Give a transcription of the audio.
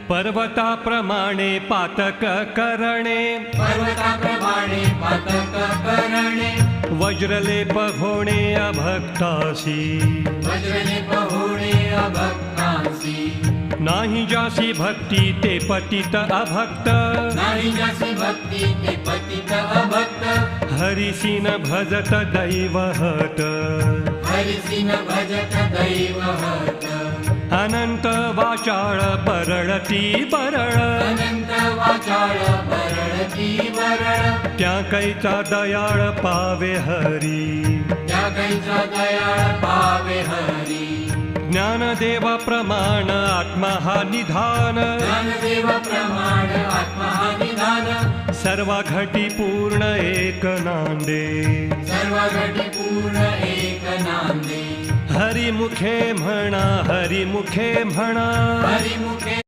पर्वताप्रमाणे पातक करणे पर्वताप्रमाणे पातक करणे वज्रलेप होणे अभक्तासी वज्रलेप होणे अभक्तांसी नाही जासी भक्ती ते पतित अभक्त नाही जासी भक्ती ते पतित अभक्त हरिसी न भजत दैवहत हरिसी न भजत दैवहत अनंत वाचाळ परळती परळ अनंत वाचाळ परळती वरळ त्या कैचा दयाळ पावे हरी त्या कैचा दयाळ पावे हरी ज्ञानदेव प्रमाण आत्मा हा निधान ज्ञानदेव प्रमाण आत्मा हा निधान सर्व घटी पूर्ण एक नांदे सर्व घटी पूर्ण एक नांदे हरिमुखे म्हणा हरिमुखे म्हणा हरिमुखे